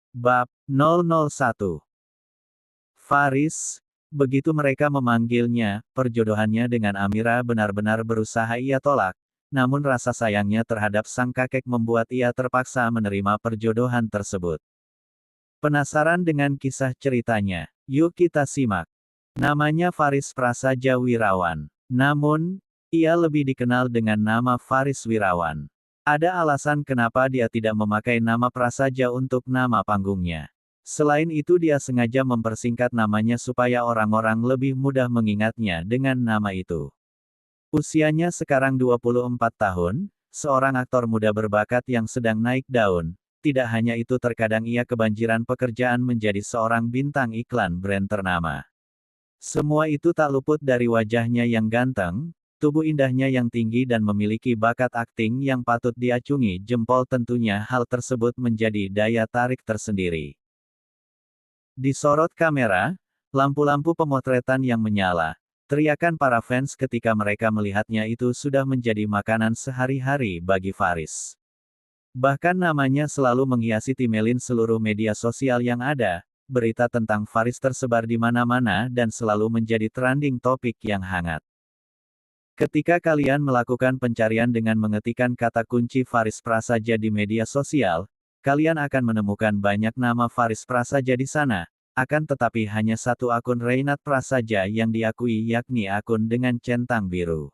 Bab 001. Faris, begitu mereka memanggilnya, perjodohannya dengan Amira benar-benar berusaha ia tolak, namun rasa sayangnya terhadap sang kakek membuat ia terpaksa menerima perjodohan tersebut. Penasaran dengan kisah ceritanya? Yuk kita simak. Namanya Faris Prasaja Wirawan. Namun, ia lebih dikenal dengan nama Faris Wirawan. Ada alasan kenapa dia tidak memakai nama Prasaja untuk nama panggungnya. Selain itu dia sengaja mempersingkat namanya supaya orang-orang lebih mudah mengingatnya dengan nama itu. Usianya sekarang 24 tahun, seorang aktor muda berbakat yang sedang naik daun. Tidak hanya itu, terkadang ia kebanjiran pekerjaan menjadi seorang bintang iklan brand ternama. Semua itu tak luput dari wajahnya yang ganteng, tubuh indahnya yang tinggi dan memiliki bakat akting yang patut diacungi jempol. Tentunya hal tersebut menjadi daya tarik tersendiri. Disorot kamera, lampu-lampu pemotretan yang menyala, teriakan para fans ketika mereka melihatnya itu sudah menjadi makanan sehari-hari bagi Faris. Bahkan namanya selalu menghiasi timelin seluruh media sosial yang ada, berita tentang Faris tersebar di mana-mana dan selalu menjadi trending topik yang hangat. Ketika kalian melakukan pencarian dengan mengetikkan kata kunci Faris Prasaja di media sosial, kalian akan menemukan banyak nama Faris Prasaja di sana, akan tetapi hanya satu akun Reynat Prasaja yang diakui, yakni akun dengan centang biru.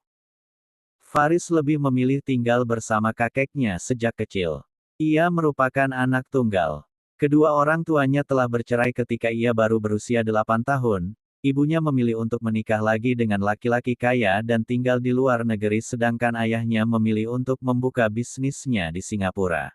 Faris lebih memilih tinggal bersama kakeknya sejak kecil. Ia merupakan anak tunggal. Kedua orang tuanya telah bercerai ketika ia baru berusia 8 tahun, ibunya memilih untuk menikah lagi dengan laki-laki kaya dan tinggal di luar negeri sedangkan ayahnya memilih untuk membuka bisnisnya di Singapura.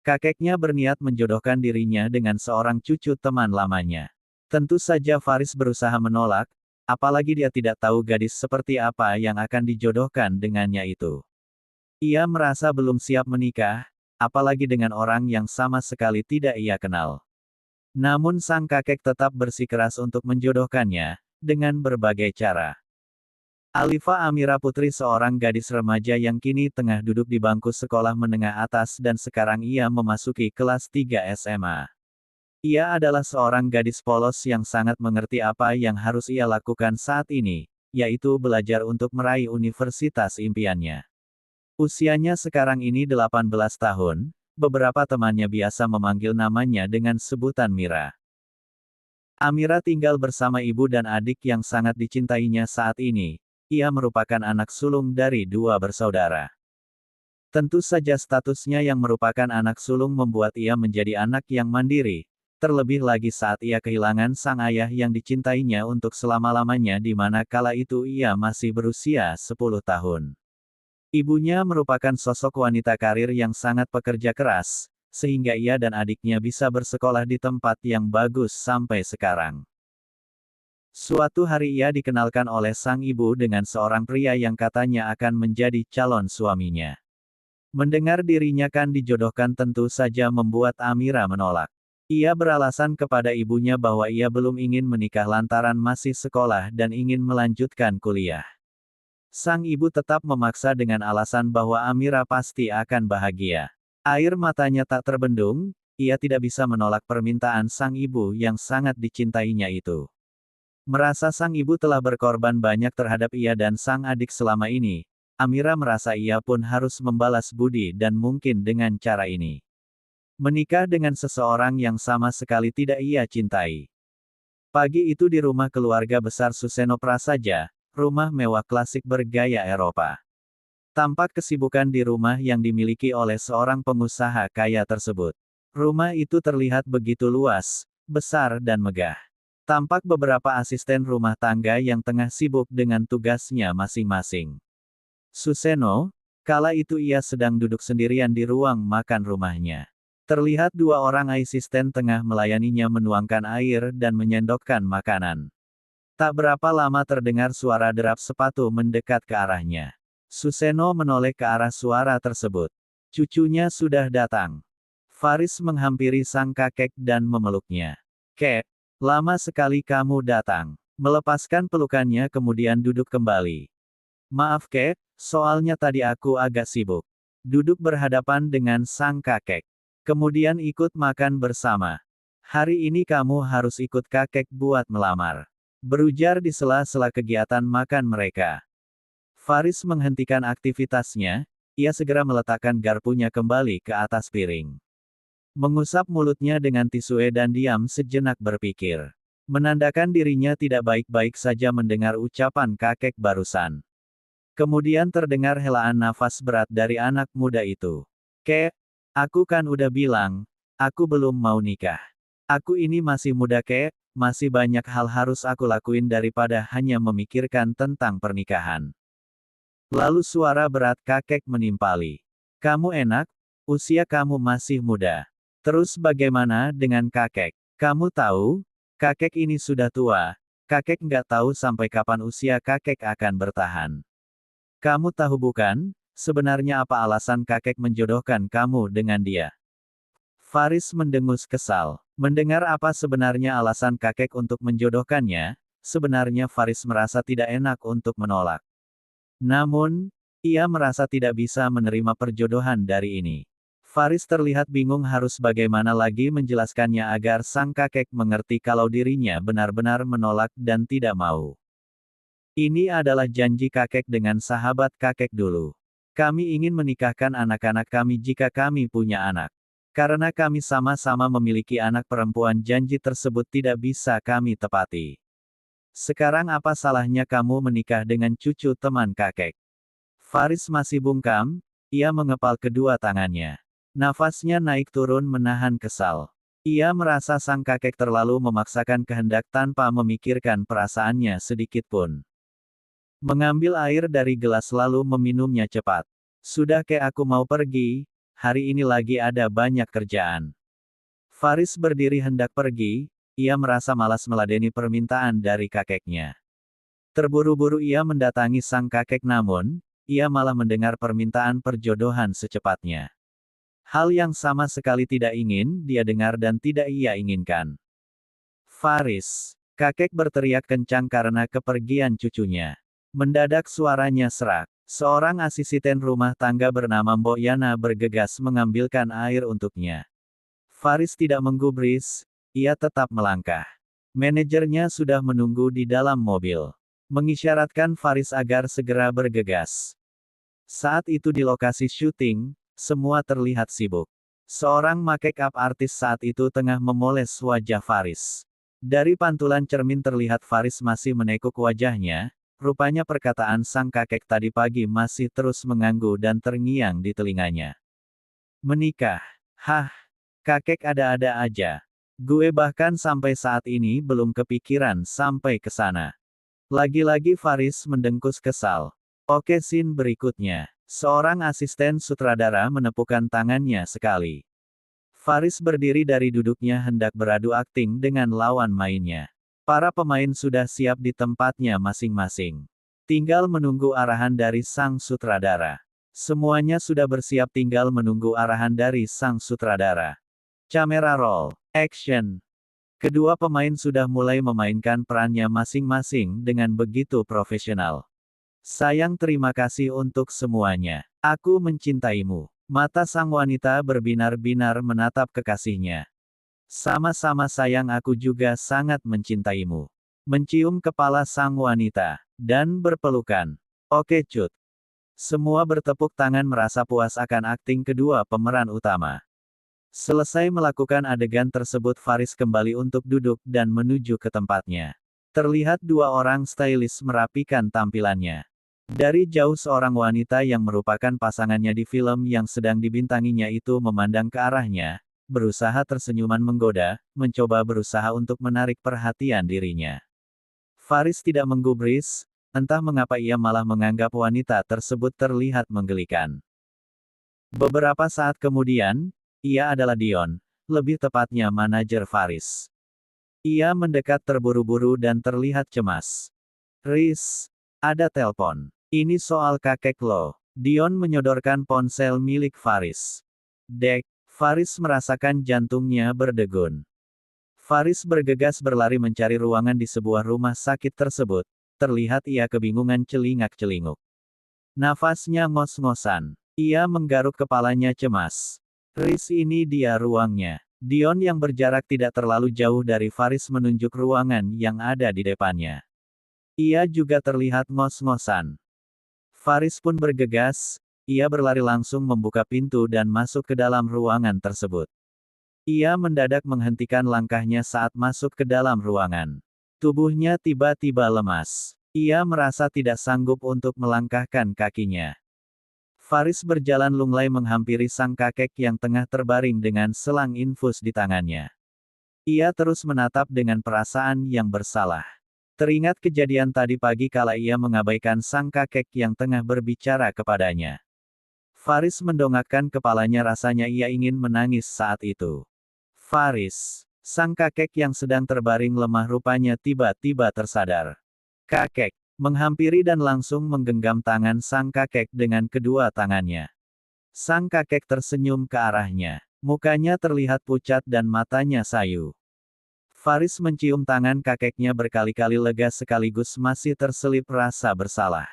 Kakeknya berniat menjodohkan dirinya dengan seorang cucu teman lamanya. Tentu saja Faris berusaha menolak, apalagi dia tidak tahu gadis seperti apa yang akan dijodohkan dengannya itu. Ia merasa belum siap menikah, apalagi dengan orang yang sama sekali tidak ia kenal. Namun sang kakek tetap bersikeras untuk menjodohkannya, dengan berbagai cara. Alifa Amira Putri, seorang gadis remaja yang kini tengah duduk di bangku sekolah menengah atas dan sekarang ia memasuki kelas 3 SMA. Ia adalah seorang gadis polos yang sangat mengerti apa yang harus ia lakukan saat ini, yaitu belajar untuk meraih universitas impiannya. Usianya sekarang ini 18 tahun, beberapa temannya biasa memanggil namanya dengan sebutan Mira. Amira tinggal bersama ibu dan adik yang sangat dicintainya saat ini. Ia merupakan anak sulung dari 2 bersaudara. Tentu saja statusnya yang merupakan anak sulung membuat ia menjadi anak yang mandiri, terlebih lagi saat ia kehilangan sang ayah yang dicintainya untuk selama-lamanya di mana kala itu ia masih berusia 10 tahun. Ibunya merupakan sosok wanita karir yang sangat pekerja keras, sehingga ia dan adiknya bisa bersekolah di tempat yang bagus sampai sekarang. Suatu hari ia dikenalkan oleh sang ibu dengan seorang pria yang katanya akan menjadi calon suaminya. Mendengar dirinya kan dijodohkan tentu saja membuat Amira menolak. Ia beralasan kepada ibunya bahwa ia belum ingin menikah lantaran masih sekolah dan ingin melanjutkan kuliah. Sang ibu tetap memaksa dengan alasan bahwa Amira pasti akan bahagia. Air matanya tak terbendung, ia tidak bisa menolak permintaan sang ibu yang sangat dicintainya itu. Merasa sang ibu telah berkorban banyak terhadap ia dan sang adik selama ini, Amira merasa ia pun harus membalas budi dan mungkin dengan cara ini. Menikah dengan seseorang yang sama sekali tidak ia cintai. Pagi itu di rumah keluarga besar Suseno Prasaja, rumah mewah klasik bergaya Eropa. Tampak kesibukan di rumah yang dimiliki oleh seorang pengusaha kaya tersebut. Rumah itu terlihat begitu luas, besar dan megah. Tampak beberapa asisten rumah tangga yang tengah sibuk dengan tugasnya masing-masing. Suseno, kala itu ia sedang duduk sendirian di ruang makan rumahnya. Terlihat 2 orang asisten tengah melayaninya menuangkan air dan menyendokkan makanan. Tak berapa lama terdengar suara derap sepatu mendekat ke arahnya. Suseno menoleh ke arah suara tersebut. Cucunya sudah datang. Faris menghampiri sang kakek dan memeluknya. "Kek, lama sekali kamu datang." Melepaskan pelukannya kemudian duduk kembali. "Maaf kek, soalnya tadi aku agak sibuk." Duduk berhadapan dengan sang kakek. Kemudian ikut makan bersama. Hari ini kamu harus ikut kakek buat melamar. Berujar di sela-sela kegiatan makan mereka. Faris menghentikan aktivitasnya, ia segera meletakkan garpunya kembali ke atas piring. Mengusap mulutnya dengan tisu dan diam sejenak berpikir. Menandakan dirinya tidak baik-baik saja mendengar ucapan kakek barusan. Kemudian terdengar helaan nafas berat dari anak muda itu. Kek, aku kan udah bilang, aku belum mau nikah. Aku ini masih muda kek, masih banyak hal harus aku lakuin daripada hanya memikirkan tentang pernikahan. Lalu suara berat kakek menimpali. Kamu enak, usia kamu masih muda. Terus bagaimana dengan kakek? Kamu tahu, kakek ini sudah tua, kakek nggak tahu sampai kapan usia kakek akan bertahan. Kamu tahu bukan, sebenarnya apa alasan kakek menjodohkan kamu dengan dia? Faris mendengus kesal. Mendengar apa sebenarnya alasan kakek untuk menjodohkannya, sebenarnya Faris merasa tidak enak untuk menolak. Namun, ia merasa tidak bisa menerima perjodohan dari ini. Faris terlihat bingung harus bagaimana lagi menjelaskannya agar sang kakek mengerti kalau dirinya benar-benar menolak dan tidak mau. Ini adalah janji kakek dengan sahabat kakek dulu. Kami ingin menikahkan anak-anak kami jika kami punya anak. Karena kami sama-sama memiliki anak perempuan, janji tersebut tidak bisa kami tepati. Sekarang apa salahnya kamu menikah dengan cucu teman kakek? Faris masih bungkam, ia mengepal kedua tangannya. Nafasnya naik turun menahan kesal. Ia merasa sang kakek terlalu memaksakan kehendak tanpa memikirkan perasaannya sedikit pun. Mengambil air dari gelas lalu meminumnya cepat. Sudah kek, aku mau pergi, hari ini lagi ada banyak kerjaan. Faris berdiri hendak pergi, ia merasa malas meladeni permintaan dari kakeknya. Terburu-buru ia mendatangi sang kakek namun, ia malah mendengar permintaan perjodohan secepatnya. Hal yang sama sekali tidak ingin dia dengar dan tidak ia inginkan. Faris, kakek berteriak kencang karena kepergian cucunya. Mendadak suaranya serak. Seorang asisten rumah tangga bernama Mbok Yana bergegas mengambilkan air untuknya. Faris tidak menggubris, ia tetap melangkah. Manajernya sudah menunggu di dalam mobil. Mengisyaratkan Faris agar segera bergegas. Saat itu di lokasi syuting, semua terlihat sibuk. Seorang make-up artis saat itu tengah memoles wajah Faris. Dari pantulan cermin terlihat Faris masih menekuk wajahnya, rupanya perkataan sang kakek tadi pagi masih terus mengganggu dan terngiang di telinganya. Menikah? Hah? Kakek ada-ada aja. Gue bahkan sampai saat ini belum kepikiran sampai ke sana. Lagi-lagi Faris mendengkus kesal. Oke, scene berikutnya. Seorang asisten sutradara menepukkan tangannya sekali. Faris berdiri dari duduknya hendak beradu akting dengan lawan mainnya. Para pemain sudah siap di tempatnya masing-masing. Tinggal menunggu arahan dari sang sutradara. Semuanya sudah bersiap, tinggal menunggu arahan dari sang sutradara. Kamera roll, action. Kedua pemain sudah mulai memainkan perannya masing-masing dengan begitu profesional. Sayang, terima kasih untuk semuanya. Aku mencintaimu. Mata sang wanita berbinar-binar menatap kekasihnya. Sama-sama sayang, aku juga sangat mencintaimu. Mencium kepala sang wanita. Dan berpelukan. Oke cut. Semua bertepuk tangan merasa puas akan akting kedua pemeran utama. Selesai melakukan adegan tersebut, Faris kembali untuk duduk dan menuju ke tempatnya. Terlihat dua orang stylist merapikan tampilannya. Dari jauh seorang wanita yang merupakan pasangannya di film yang sedang dibintanginya itu memandang ke arahnya, berusaha tersenyuman menggoda, mencoba berusaha untuk menarik perhatian dirinya. Faris tidak menggubris, entah mengapa ia malah menganggap wanita tersebut terlihat menggelikan. Beberapa saat kemudian, ia adalah Dion, lebih tepatnya manajer Faris. Ia mendekat terburu-buru dan terlihat cemas. Riz, ada telepon. Ini soal kakek lo. Dion menyodorkan ponsel milik Faris. Dek, Faris merasakan jantungnya berdegun. Faris bergegas berlari mencari ruangan di sebuah rumah sakit tersebut. Terlihat ia kebingungan celingak-celinguk. Nafasnya ngos-ngosan. Ia menggaruk kepalanya cemas. Riz, ini dia ruangnya. Dion yang berjarak tidak terlalu jauh dari Faris menunjuk ruangan yang ada di depannya. Ia juga terlihat ngos-ngosan. Faris pun bergegas, ia berlari langsung membuka pintu dan masuk ke dalam ruangan tersebut. Ia mendadak menghentikan langkahnya saat masuk ke dalam ruangan. Tubuhnya tiba-tiba lemas. Ia merasa tidak sanggup untuk melangkahkan kakinya. Faris berjalan lunglai menghampiri sang kakek yang tengah terbaring dengan selang infus di tangannya. Ia terus menatap dengan perasaan yang bersalah. Teringat kejadian tadi pagi kala ia mengabaikan sang kakek yang tengah berbicara kepadanya. Faris mendongakkan kepalanya, rasanya ia ingin menangis saat itu. Faris, sang kakek yang sedang terbaring lemah rupanya tiba-tiba tersadar. Kakek menghampiri dan langsung menggenggam tangan sang kakek dengan kedua tangannya. Sang kakek tersenyum ke arahnya. Mukanya terlihat pucat dan matanya sayu. Faris mencium tangan kakeknya berkali-kali lega sekaligus masih terselip rasa bersalah.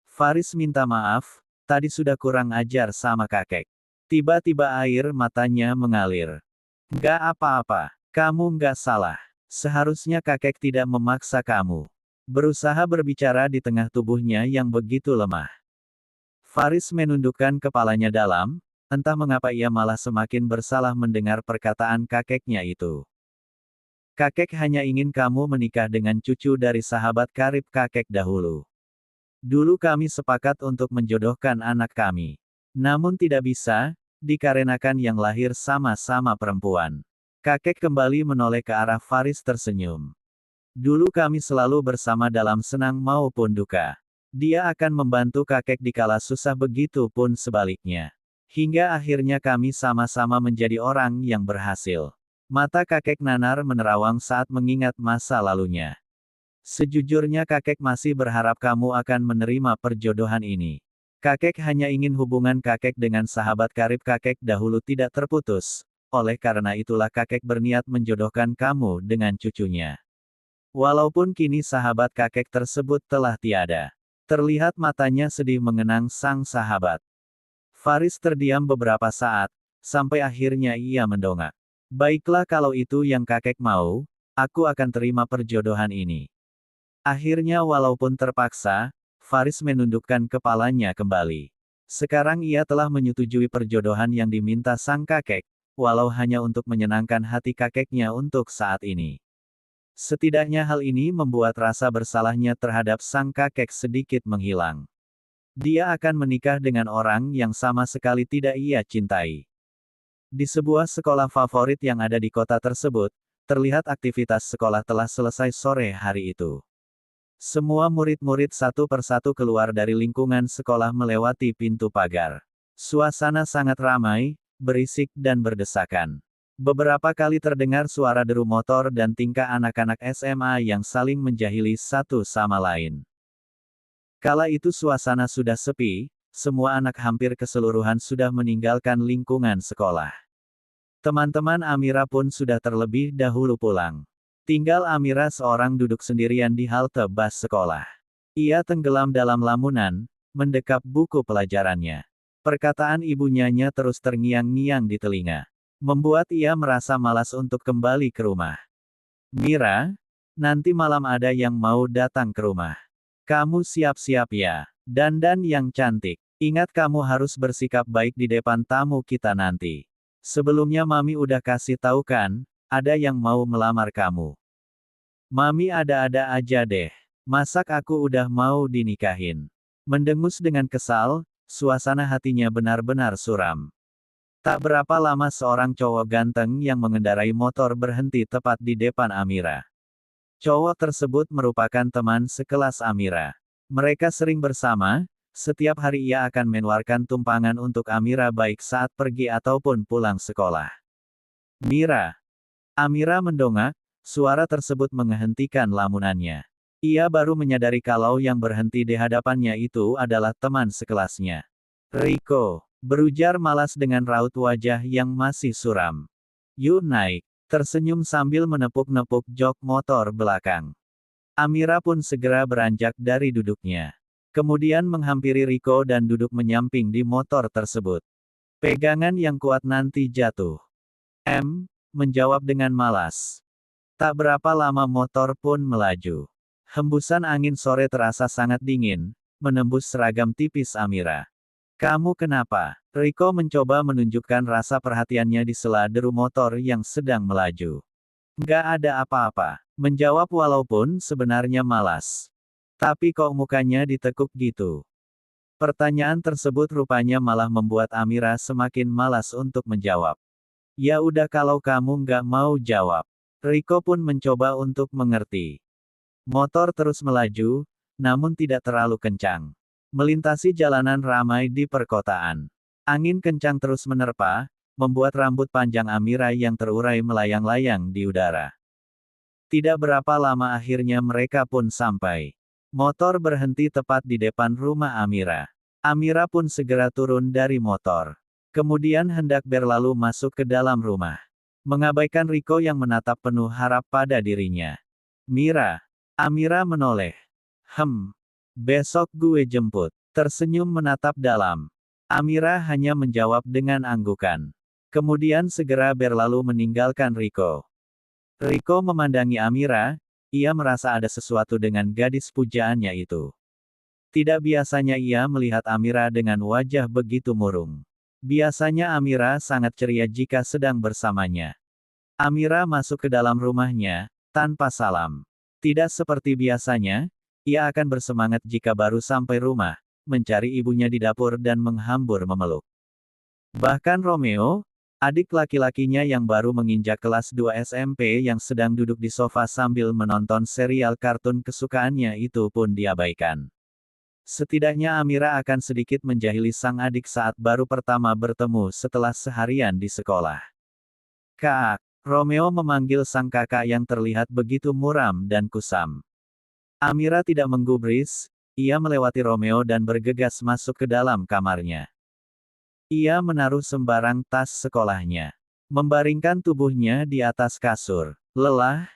Faris minta maaf, tadi sudah kurang ajar sama kakek. Tiba-tiba air matanya mengalir. Gak apa-apa, kamu gak salah. Seharusnya kakek tidak memaksa kamu. Berusaha berbicara di tengah tubuhnya yang begitu lemah. Faris menundukkan kepalanya dalam, entah mengapa ia malah semakin bersalah mendengar perkataan kakeknya itu. Kakek hanya ingin kamu menikah dengan cucu dari sahabat karib kakek dahulu. Dulu kami sepakat untuk menjodohkan anak kami. Namun tidak bisa, dikarenakan yang lahir sama-sama perempuan. Kakek kembali menoleh ke arah Faris tersenyum. Dulu kami selalu bersama dalam senang maupun duka. Dia akan membantu kakek dikala susah, begitu pun sebaliknya. Hingga akhirnya kami sama-sama menjadi orang yang berhasil. Mata kakek nanar menerawang saat mengingat masa lalunya. Sejujurnya kakek masih berharap kamu akan menerima perjodohan ini. Kakek hanya ingin hubungan kakek dengan sahabat karib kakek dahulu tidak terputus. Oleh karena itulah kakek berniat menjodohkan kamu dengan cucunya. Walaupun kini sahabat kakek tersebut telah tiada. Terlihat matanya sedih mengenang sang sahabat. Faris terdiam beberapa saat, sampai akhirnya ia mendongak. Baiklah, kalau itu yang kakek mau, aku akan terima perjodohan ini. Akhirnya walaupun terpaksa, Faris menundukkan kepalanya kembali. Sekarang ia telah menyetujui perjodohan yang diminta sang kakek, walau hanya untuk menyenangkan hati kakeknya untuk saat ini. Setidaknya hal ini membuat rasa bersalahnya terhadap sang kakek sedikit menghilang. Dia akan menikah dengan orang yang sama sekali tidak ia cintai. Di sebuah sekolah favorit yang ada di kota tersebut, terlihat aktivitas sekolah telah selesai sore hari itu. Semua murid-murid satu persatu keluar dari lingkungan sekolah melewati pintu pagar. Suasana sangat ramai, berisik dan berdesakan. Beberapa kali terdengar suara deru motor dan tingkah anak-anak SMA yang saling menjahili satu sama lain. Kala itu suasana sudah sepi, semua anak hampir keseluruhan sudah meninggalkan lingkungan sekolah. Teman-teman Amira pun sudah terlebih dahulu pulang. Tinggal Amira seorang duduk sendirian di halte bus sekolah. Ia tenggelam dalam lamunan, mendekap buku pelajarannya. Perkataan ibunyanya terus terngiang-ngiang di telinga. Membuat ia merasa malas untuk kembali ke rumah. Mira, nanti malam ada yang mau datang ke rumah. Kamu siap-siap ya. Dandan yang cantik. Ingat kamu harus bersikap baik di depan tamu kita nanti. Sebelumnya Mami udah kasih tahu kan, ada yang mau melamar kamu. Mami ada-ada aja deh. Masak aku udah mau dinikahin. Mendengus dengan kesal, suasana hatinya benar-benar suram. Tak berapa lama seorang cowok ganteng yang mengendarai motor berhenti tepat di depan Amira. Cowok tersebut merupakan teman sekelas Amira. Mereka sering bersama, setiap hari ia akan mengeluarkan tumpangan untuk Amira baik saat pergi ataupun pulang sekolah. Mira. Amira mendongak, suara tersebut menghentikan lamunannya. Ia baru menyadari kalau yang berhenti di hadapannya itu adalah teman sekelasnya. Riko. Berujar malas dengan raut wajah yang masih suram. Yuk naik. Tersenyum sambil menepuk-nepuk jok motor belakang. Amira pun segera beranjak dari duduknya. Kemudian menghampiri Riko dan duduk menyamping di motor tersebut. Pegangan yang kuat nanti jatuh. Menjawab dengan malas. Tak berapa lama motor pun melaju. Hembusan angin sore terasa sangat dingin, menembus seragam tipis Amira. Kamu kenapa? Riko mencoba menunjukkan rasa perhatiannya di sela deru motor yang sedang melaju. Nggak ada apa-apa. Menjawab walaupun sebenarnya malas. Tapi kok mukanya ditekuk gitu? Pertanyaan tersebut rupanya malah membuat Amira semakin malas untuk menjawab. Ya udah kalau kamu nggak mau jawab. Riko pun mencoba untuk mengerti. Motor terus melaju, namun tidak terlalu kencang. Melintasi jalanan ramai di perkotaan. Angin kencang terus menerpa, membuat rambut panjang Amira yang terurai melayang-layang di udara. Tidak berapa lama akhirnya mereka pun sampai. Motor berhenti tepat di depan rumah Amira. Amira pun segera turun dari motor. Kemudian hendak berlalu masuk ke dalam rumah. Mengabaikan Riko yang menatap penuh harap pada dirinya. Mira. Amira menoleh. Besok gue jemput. Tersenyum menatap dalam. Amira hanya menjawab dengan anggukan. Kemudian segera berlalu meninggalkan Riko. Riko memandangi Amira, ia merasa ada sesuatu dengan gadis pujaannya itu. Tidak biasanya ia melihat Amira dengan wajah begitu murung. Biasanya Amira sangat ceria jika sedang bersamanya. Amira masuk ke dalam rumahnya, tanpa salam. Tidak seperti biasanya, ia akan bersemangat jika baru sampai rumah, mencari ibunya di dapur dan menghambur memeluk. Bahkan Romeo, adik laki-lakinya yang baru menginjak kelas 2 SMP yang sedang duduk di sofa sambil menonton serial kartun kesukaannya itu pun diabaikan. Setidaknya Amira akan sedikit menjahili sang adik saat baru pertama bertemu setelah seharian di sekolah. Kak, Romeo memanggil sang kakak yang terlihat begitu muram dan kusam. Amira tidak menggubris, ia melewati Romeo dan bergegas masuk ke dalam kamarnya. Ia menaruh sembarang tas sekolahnya. Membaringkan tubuhnya di atas kasur. Lelah,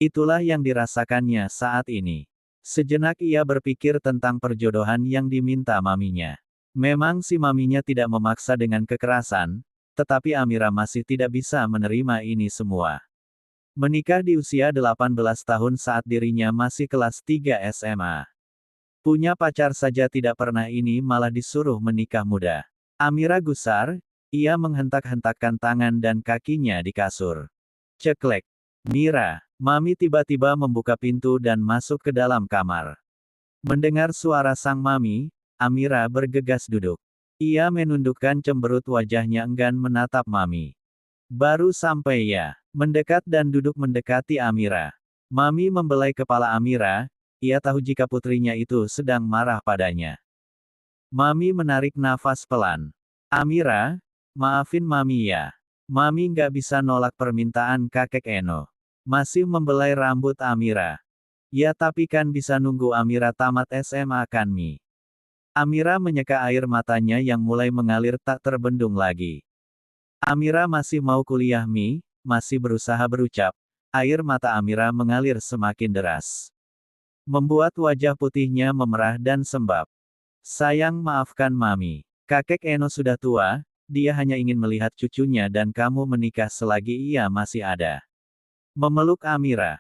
itulah yang dirasakannya saat ini. Sejenak ia berpikir tentang perjodohan yang diminta maminya. Memang si maminya tidak memaksa dengan kekerasan, tetapi Amira masih tidak bisa menerima ini semua. Menikah di usia 18 tahun saat dirinya masih kelas 3 SMA. Punya pacar saja tidak pernah, ini malah disuruh menikah muda. Amira gusar, ia menghentak-hentakkan tangan dan kakinya di kasur. Ceklek. Mira, mami tiba-tiba membuka pintu dan masuk ke dalam kamar. Mendengar suara sang mami, Amira bergegas duduk. Ia menundukkan cemberut wajahnya enggan menatap mami. Baru sampai ya, mendekat dan duduk mendekati Amira. Mami membelai kepala Amira, ia tahu jika putrinya itu sedang marah padanya. Mami menarik nafas pelan. Amira, maafin Mami ya. Mami nggak bisa nolak permintaan kakek Eno. Masih membelai rambut Amira. Ya tapi kan bisa nunggu Amira tamat SMA kan Mi. Amira menyeka air matanya yang mulai mengalir tak terbendung lagi. Amira masih mau kuliah Mi, masih berusaha berucap. Air mata Amira mengalir semakin deras. Membuat wajah putihnya memerah dan sembab. Sayang maafkan Mami. Kakek Eno sudah tua, dia hanya ingin melihat cucunya dan kamu menikah selagi ia masih ada. Memeluk Amira.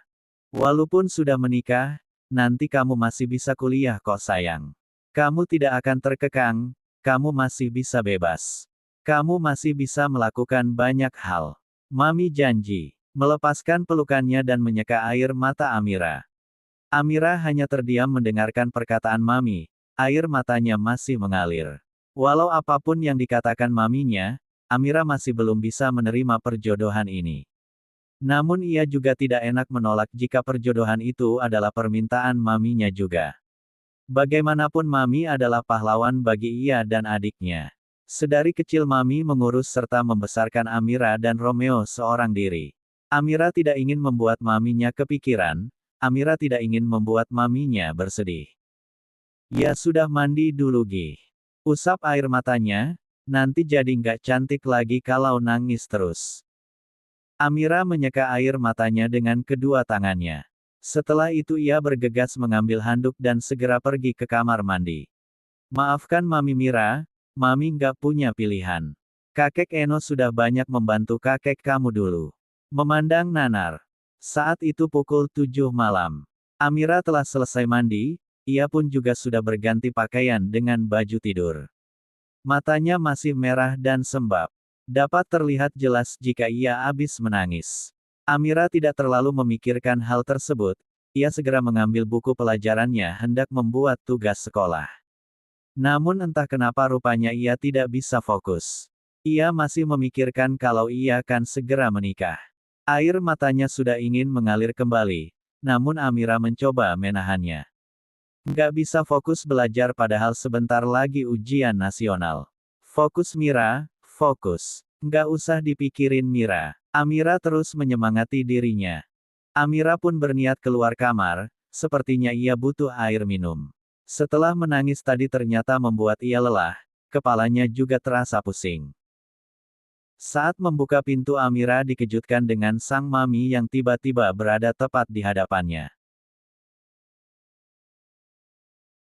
Walaupun sudah menikah, nanti kamu masih bisa kuliah kok sayang. Kamu tidak akan terkekang, kamu masih bisa bebas. Kamu masih bisa melakukan banyak hal. Mami janji. Melepaskan pelukannya dan menyeka air mata Amira. Amira hanya terdiam mendengarkan perkataan Mami. Air matanya masih mengalir. Walau apapun yang dikatakan maminya, Amira masih belum bisa menerima perjodohan ini. Namun ia juga tidak enak menolak jika perjodohan itu adalah permintaan maminya juga. Bagaimanapun Mami adalah pahlawan bagi ia dan adiknya. Sedari kecil Mami mengurus serta membesarkan Amira dan Romeo seorang diri. Amira tidak ingin membuat maminya kepikiran, Amira tidak ingin membuat maminya bersedih. Ya sudah mandi dulu Gi. Usap air matanya, nanti jadi nggak cantik lagi kalau nangis terus. Amira menyeka air matanya dengan kedua tangannya. Setelah itu ia bergegas mengambil handuk dan segera pergi ke kamar mandi. Maafkan Mami Mira, Mami nggak punya pilihan. Kakek Eno sudah banyak membantu kakek kamu dulu. Memandang nanar. Saat itu pukul 7 malam. Amira telah selesai mandi, ia pun juga sudah berganti pakaian dengan baju tidur. Matanya masih merah dan sembab. Dapat terlihat jelas jika ia habis menangis. Amira tidak terlalu memikirkan hal tersebut, ia segera mengambil buku pelajarannya hendak membuat tugas sekolah. Namun entah kenapa rupanya ia tidak bisa fokus. Ia masih memikirkan kalau ia akan segera menikah. Air matanya sudah ingin mengalir kembali, namun Amira mencoba menahannya. Nggak bisa fokus belajar padahal sebentar lagi ujian nasional. Fokus Mira, fokus. Nggak usah dipikirin Mira. Amira terus menyemangati dirinya. Amira pun berniat keluar kamar, sepertinya ia butuh air minum. Setelah menangis tadi ternyata membuat ia lelah, kepalanya juga terasa pusing. Saat membuka pintu Amira dikejutkan dengan sang mami yang tiba-tiba berada tepat di hadapannya.